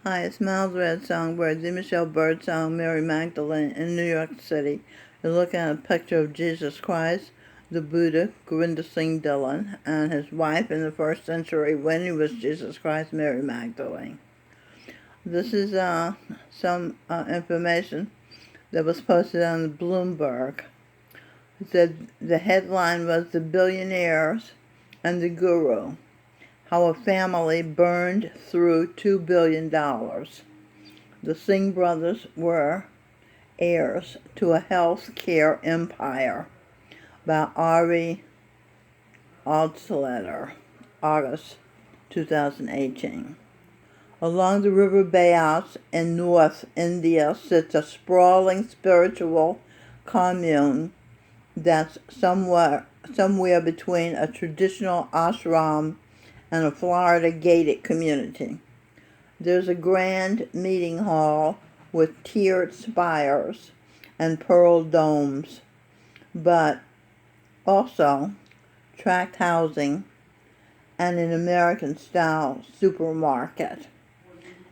Hi, it's Miles Red Songbird, the Michelle Birdsong, Mary Magdalene in New York City. You're looking at a picture of Jesus Christ, the Buddha, Gurinder Singh Dhillon, and his wife in the first century when he was Jesus Christ, Mary Magdalene. This is some information that was posted on the Bloomberg. It said the headline was "The Billionaires and the Guru. How a family burned through $2 billion. The Singh brothers were heirs to a health care empire by Ari Altsletter, August 2018. Along the river Beas in North India sits a sprawling spiritual commune that's somewhere between a traditional ashram and a Florida gated community. There's a grand meeting hall with tiered spires and pearl domes, but also tract housing and an American-style supermarket.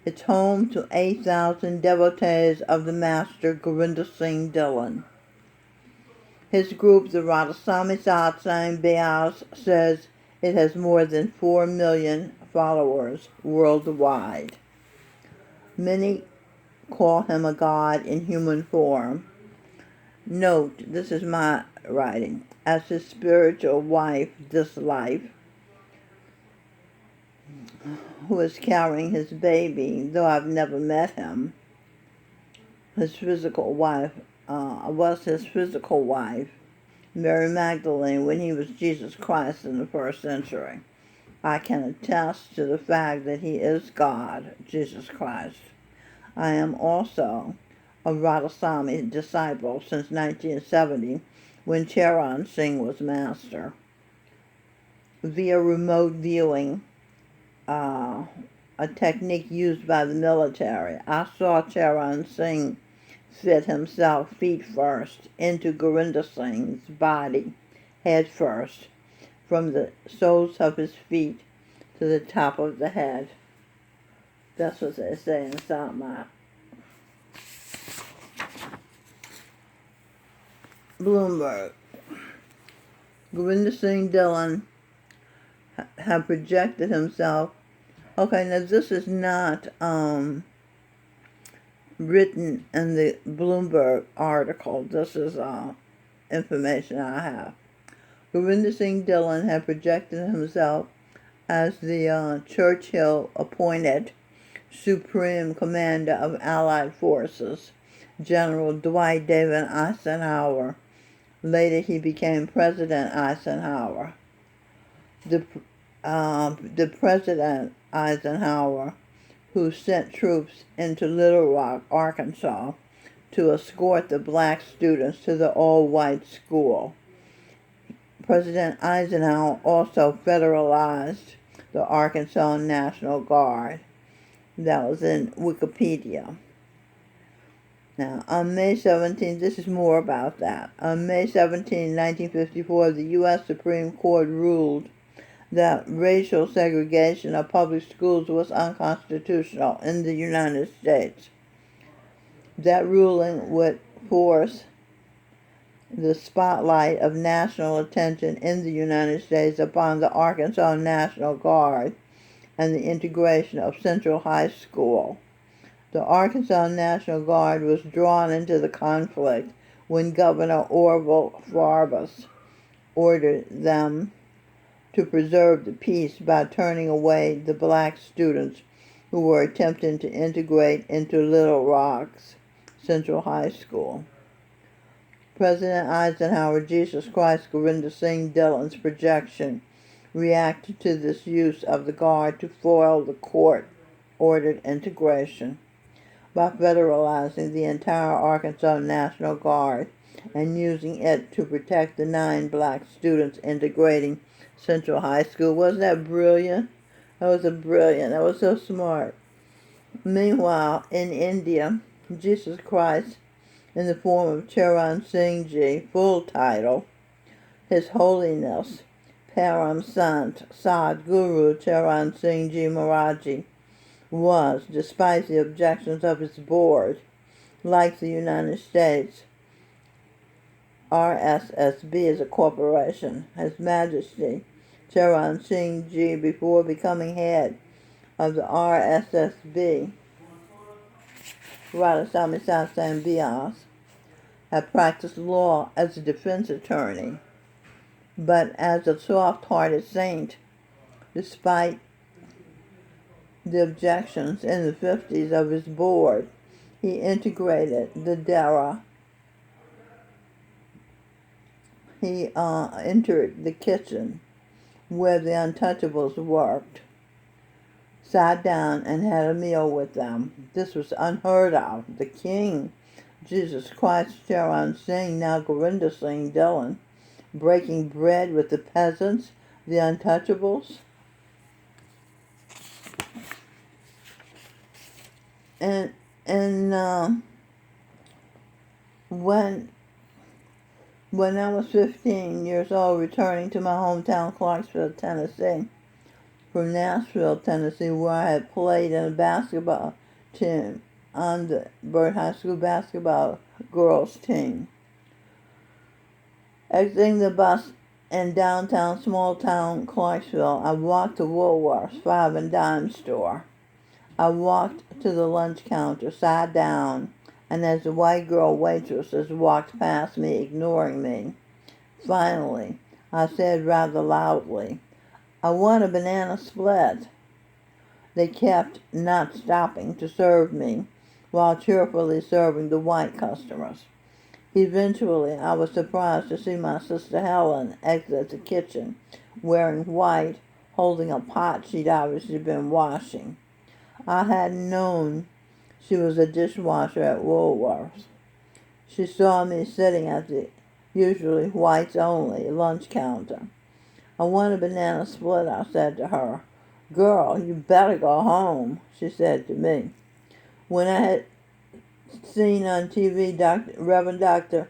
It's home to 8,000 devotees of the master Gurinder Singh Dhillon. His group, the Radhaswami Satsang Beas, says it has more than 4 million followers worldwide. Many call him a god in human form. Note, this is my writing, as his spiritual wife this life, who is carrying his baby, though I've never met him. His physical wife was his physical wife, Mary Magdalene, when he was Jesus Christ in the first century. I can attest to the fact that he is God, Jesus Christ. I am also a Radhaswami disciple since 1970, when Charan Singh was master. Via remote viewing, a technique used by the military, I saw Charan Singh fit himself feet first into Gurinder Singh's body, head first, from the soles of his feet to the top of the head. That's what they say inside my Bloomberg. Gurinder Singh Dhillon had projected himself. Okay, now this is not written in the Bloomberg article. This is information I have. Gurinder Singh Dhillon had projected himself as the Churchill-appointed Supreme Commander of Allied Forces, General Dwight David Eisenhower. Later he became President Eisenhower. The President Eisenhower, who sent troops into Little Rock, Arkansas, to escort the black students to the all-white school. President Eisenhower also federalized the Arkansas National Guard. That was in Wikipedia. Now, on May 17, this is more about that. On May 17, 1954, the U.S. Supreme Court ruled that racial segregation of public schools was unconstitutional in the United States. That ruling would force the spotlight of national attention in the United States upon the Arkansas National Guard and the integration of Central High School. The Arkansas National Guard was drawn into the conflict when Governor Orville Farbus ordered them to preserve the peace by turning away the black students who were attempting to integrate into Little Rock's Central High School. President Eisenhower, Jesus Christ, Gurinder Singh Dhillon's projection reacted to this use of the Guard to foil the court-ordered integration by federalizing the entire Arkansas National Guard and using it to protect the 9 black students integrating Central High School. Wasn't that brilliant? That was so smart. Meanwhile, in India, Jesus Christ, in the form of Charan Singh Ji, full title, His Holiness Param Sant Sadguru Charan Singh Ji Maharaji, was, despite the objections of its board. Like the United States, RSSB is a corporation. His Majesty Charan Singh Ji, before becoming head of the RSSB, Radhaswamy Satsang Bias, had practiced law as a defense attorney, but as a soft-hearted saint, despite the objections in the 50s of his board, he integrated the Dara. He entered the kitchen where the untouchables worked, sat down and had a meal with them. This was unheard of. The king, Jesus Christ, Charan Singh, now Gurinder Singh, Dhillon, breaking bread with the peasants, the untouchables. And when I was 15 years old, returning to my hometown, Clarksville, Tennessee, from Nashville, Tennessee, where I had played in a basketball team on the Byrd High School basketball girls team. Exiting the bus in downtown small town Clarksville, I walked to Woolworth's 5 and dime store. I walked to the lunch counter, sat down, and as the white girl waitresses walked past me, ignoring me, finally, I said rather loudly, "I want a banana split." They kept not stopping to serve me while cheerfully serving the white customers. Eventually, I was surprised to see my sister Helen exit the kitchen, wearing white, holding a pot she'd obviously been washing. I hadn't known she was a dishwasher at Woolworth's. She saw me sitting at the usually whites-only lunch counter. "I want a banana split," I said to her. "Girl, you better go home," she said to me. When I had seen on TV Reverend Dr.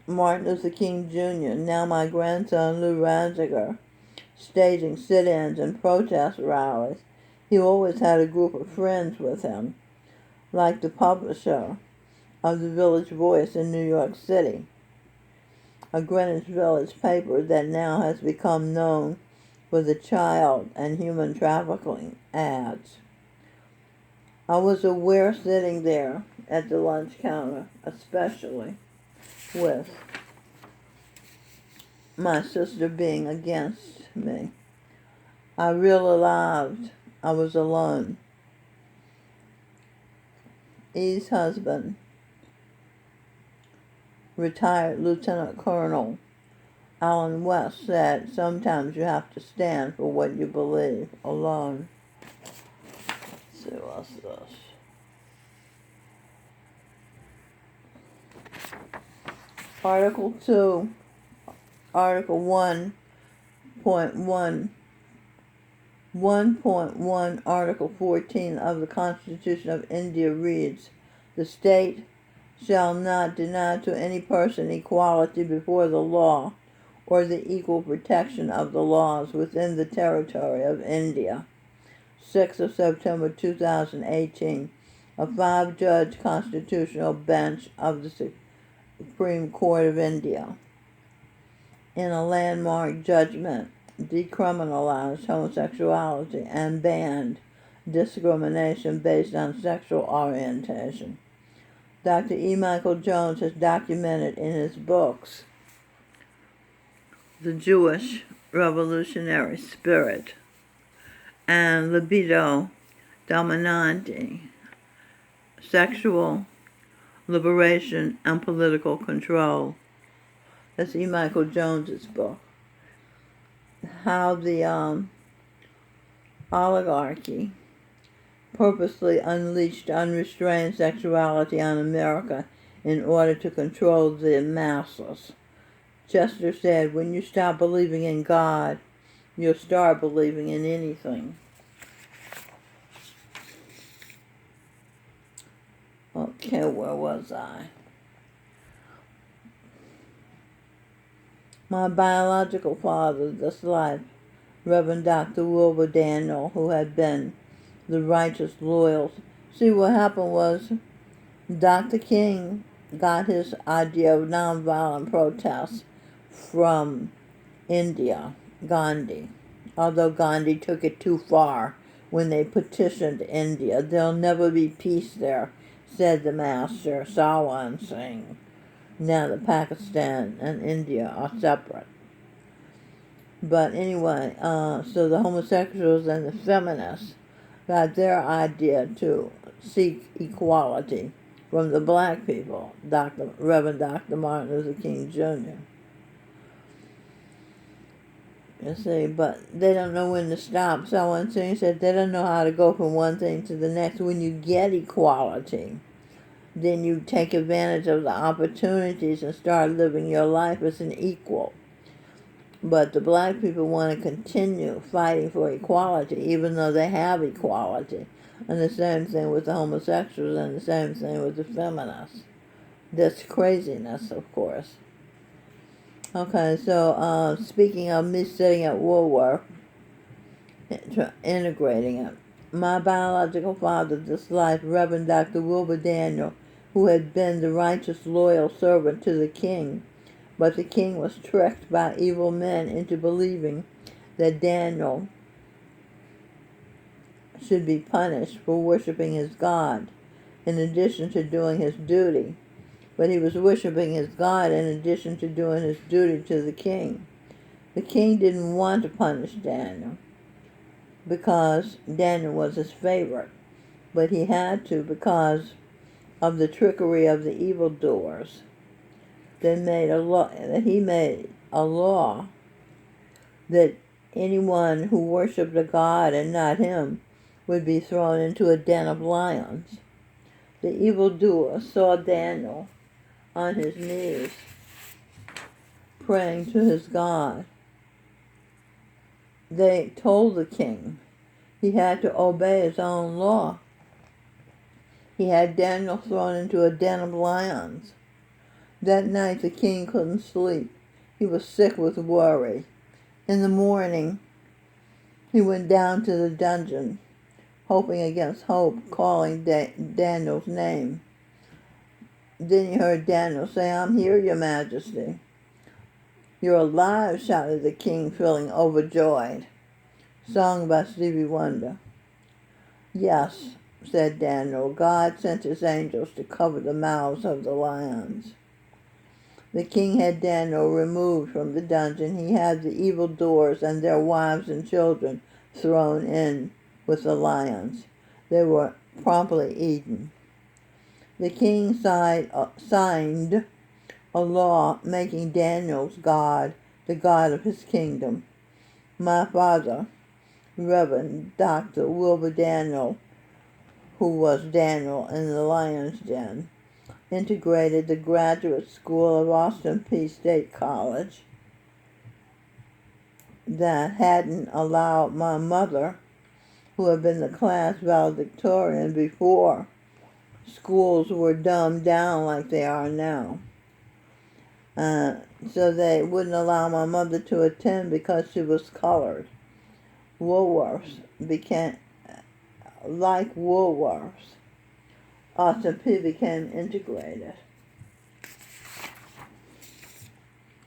Martin Luther King Jr., now my grandson Lou Ranziger, staging sit-ins and protest rallies, he always had a group of friends with him, like the publisher of the Village Voice in New York City, a Greenwich Village paper that now has become known for the child and human trafficking ads. I was aware sitting there at the lunch counter, especially with my sister being against me. I realized I was alone. E's husband, retired Lieutenant Colonel Alan West, said, "Sometimes you have to stand for what you believe alone." Let's see, what's this? Article 2, Article 1.1, Article 14 of the Constitution of India reads, "The state shall not deny to any person equality before the law or the equal protection of the laws within the territory of India." 6th of September 2018, a 5-judge constitutional bench of the Supreme Court of India, in a landmark judgment, decriminalized homosexuality and banned discrimination based on sexual orientation. Dr. E. Michael Jones has documented in his books The Jewish Revolutionary Spirit and Libido Dominante, Sexual Liberation and Political Control. That's E. Michael Jones's book. How the oligarchy purposely unleashed unrestrained sexuality on America in order to control the masses. Chester said, "When you stop believing in God, you'll start believing in anything." Okay, where was I? My biological father, this life, Reverend Dr. Wilbur Daniel, who had been the righteous loyals. See, what happened was Dr. King got his idea of nonviolent protests from India, Gandhi. Although Gandhi took it too far when they petitioned India. There'll never be peace there, said the master, Sawan Singh. Now that Pakistan and India are separate. But anyway, so the homosexuals and the feminists got their idea to seek equality from the black people, Reverend Dr. Martin Luther King Jr. You see, but they don't know when to stop. Someone said they don't know how to go from one thing to the next. When you get equality, then you take advantage of the opportunities and start living your life as an equal. But the black people want to continue fighting for equality, even though they have equality. And the same thing with the homosexuals and the same thing with the feminists. That's craziness, of course. Okay, so speaking of me sitting at Woolworth, integrating it, my biological father, this life, Reverend Dr. Wilbur Daniel, who had been the righteous, loyal servant to the king, but the king was tricked by evil men into believing that Daniel should be punished for worshiping his God, in addition to doing his duty. But he was worshiping his God in addition to doing his duty to the king. The king didn't want to punish Daniel because Daniel was his favorite, but he had to because of the trickery of the evildoers. He made a law that anyone who worshipped a god and not him would be thrown into a den of lions. The evildoer saw Daniel on his knees praying to his God. They told the king he had to obey his own law. He had Daniel thrown into a den of lions. That night the king couldn't sleep. He was sick with worry. In the morning, he went down to the dungeon, hoping against hope, calling Daniel's name. Then he heard Daniel say, "I'm here, your majesty." "You're alive," shouted the king, feeling overjoyed. Song by Stevie Wonder. "Yes," said Daniel, "God sent his angels to cover the mouths of the lions." The king had Daniel removed from the dungeon. He had the evildoers and their wives and children thrown in with the lions. They were promptly eaten. The king signed a law making Daniel's God the God of his kingdom. My father, Reverend Dr. Wilbur Daniel, who was Daniel in the lion's den, integrated the graduate school of Austin Peay State College that hadn't allowed my mother, who had been the class valedictorian before schools were dumbed down like they are now. So they wouldn't allow my mother to attend because she was colored. Woolworths became, like Woolworths, Austin Peay became integrated.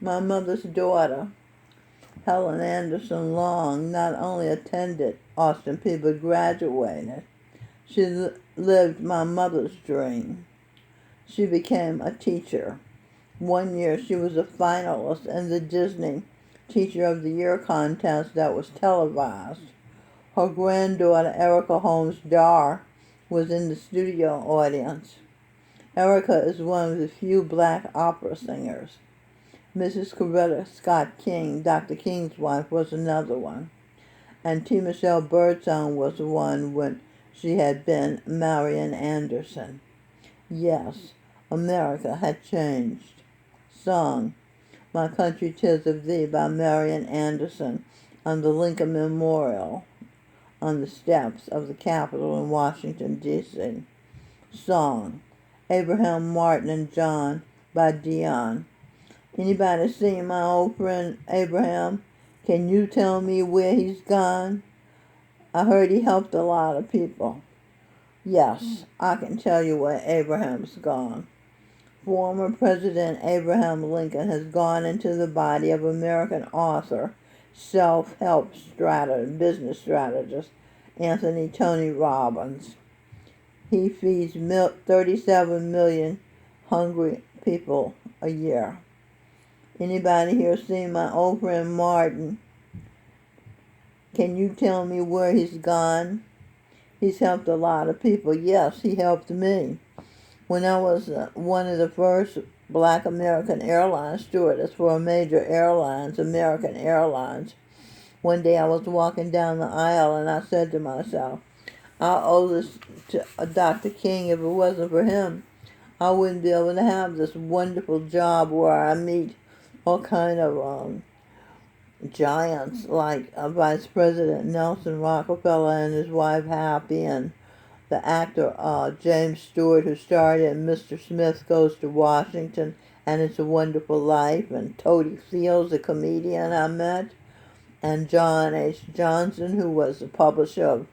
My mother's daughter, Helen Anderson Long, not only attended Austin Peay but graduated. She lived my mother's dream. She became a teacher. One year she was a finalist in the Disney Teacher of the Year contest that was televised. Her granddaughter, Erica Holmes Darr, was in the studio audience. Erica is one of the few black opera singers. Mrs. Coretta Scott King, Dr. King's wife, was another one. And T. Michelle Birdsong was one when she had been Marian Anderson. Yes, America had changed. Song, My Country 'Tis of Thee by Marian Anderson on the Lincoln Memorial on the steps of the Capitol in Washington, D.C. Song, Abraham, Martin, and John by Dion. Anybody seen my old friend Abraham? Can you tell me where he's gone? I heard he helped a lot of people. Yes, I can tell you where Abraham's gone. Former President Abraham Lincoln has gone into the body of American author, self-help business strategist Anthony Tony Robbins. He feeds 37 million hungry people a year. Anybody here seen my old friend Martin? Can you tell me where he's gone? He's helped a lot of people. Yes, he helped me. When I was one of the first black American airline stewardess for a major airlines, American Airlines, one day I was walking down the aisle and I said to myself, I owe this to Dr. King. If it wasn't for him, I wouldn't be able to have this wonderful job where I meet all kind of giants like Vice President Nelson Rockefeller and his wife Happy, and the actor James Stewart, who starred in Mr. Smith Goes to Washington and It's a Wonderful Life, and Toady Fields, the comedian I met, and John H. Johnson, who was the publisher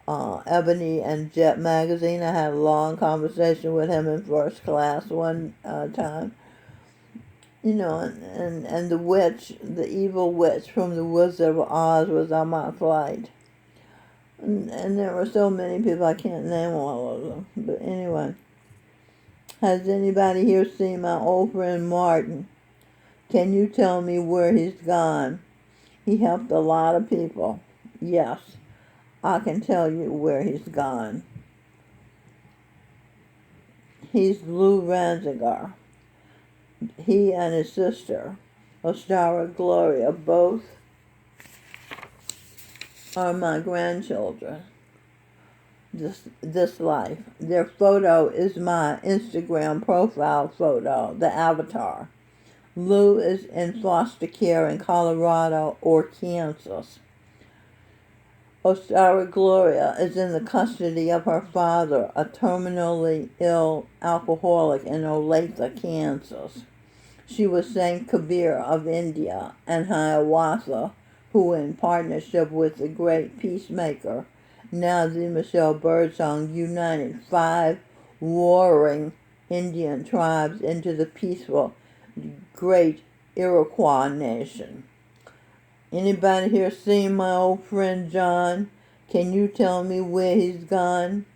of Ebony and Jet magazine. I had a long conversation with him in first class one time. You know, and the witch, the evil witch from the Wizard of Oz was on my flight. And there were so many people, I can't name all of them. But anyway, has anybody here seen my old friend Martin? Can you tell me where he's gone? He helped a lot of people. Yes, I can tell you where he's gone. He's Lou Ranziger. He and his sister, Ostara Gloria, both are my grandchildren. This life. Their photo is my Instagram profile photo, the avatar. Lou is in foster care in Colorado or Kansas. Ostara Gloria is in the custody of her father, a terminally ill alcoholic in Olathe, Kansas. She was Saint Kabir of India and Hiawatha, who in partnership with the great peacemaker, Nazi Michelle Birdsong, united 5 warring Indian tribes into the peaceful great Iroquois nation. Anybody here seen my old friend John? Can you tell me where he's gone?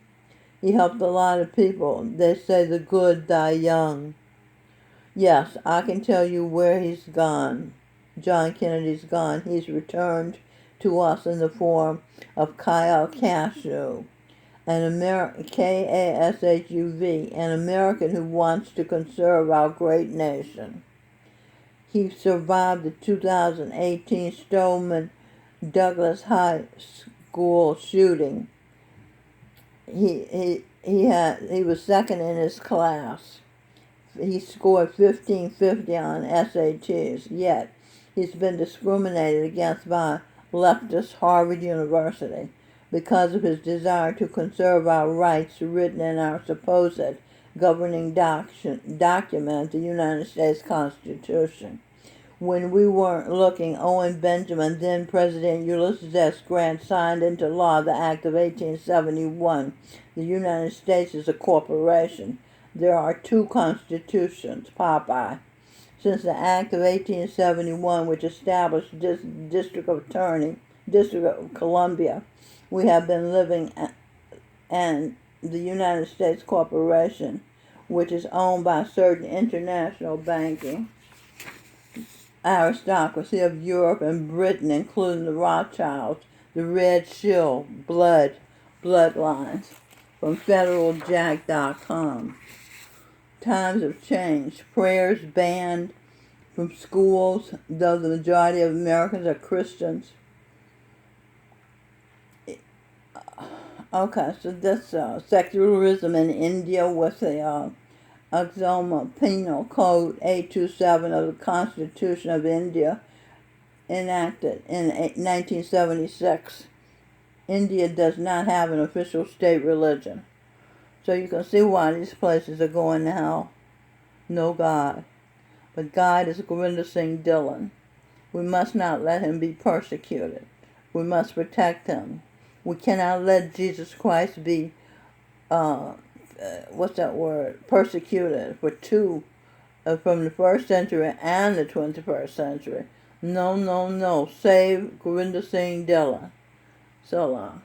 He helped a lot of people. They say the good die young. Yes, I can tell you where he's gone. John Kennedy's gone. He's returned to us in the form of Kyle Kashuv, Kashuv, an American who wants to conserve our great nation. He survived the 2018 Stoneman Douglas High School shooting. He was second in his class. He scored 1550 on SATs, yet he's been discriminated against by leftist Harvard University because of his desire to conserve our rights written in our supposed governing document, the United States Constitution. When we weren't looking, Owen Benjamin, then President Ulysses S. Grant, signed into law the Act of 1871. The United States is a corporation. There are 2 constitutions, Popeye. Since the Act of 1871, which established District of Columbia, we have been living and the United States Corporation, which is owned by certain international banking aristocracy of Europe and Britain, including the Rothschilds, the Red Shill bloodlines, from federaljack.com. Times have changed. Prayers banned from schools, though the majority of Americans are Christians. Okay, so this secularism in India with the Axoma Penal Code 827 of the Constitution of India, enacted in 1976. India does not have an official state religion. So you can see why these places are going to hell. No God. But God is Gurinder Singh Dhillon. We must not let him be persecuted. We must protect him. We cannot let Jesus Christ be, persecuted for two, from the first century and the 21st century. No, no, no. Save Gurinder Singh Dhillon. So long.